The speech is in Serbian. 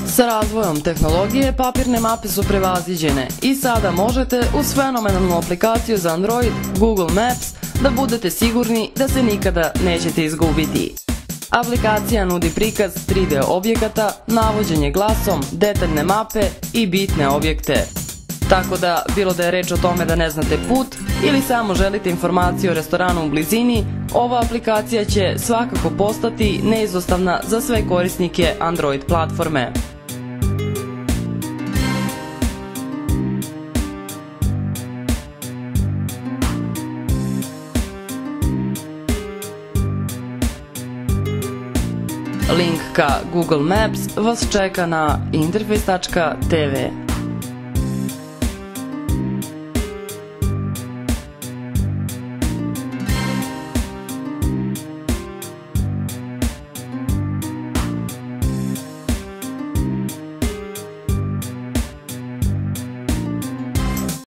Sa razvojom tehnologije, papirne mape su prevaziđene i sada možete uz fenomenalnu aplikaciju za Android, Google Maps, da budete sigurni da se nikada nećete izgubiti. Aplikacija nudi prikaz 3D objekata, navođenje glasom, detaljne mape i bitne objekte. Tako da, bilo da je reč o tome da ne znate put ili samo želite informaciju o restoranu u blizini, ova aplikacija će svakako postati neizostavna za sve korisnike Android platforme. Link ka Google Maps vas čeka na interface.tv.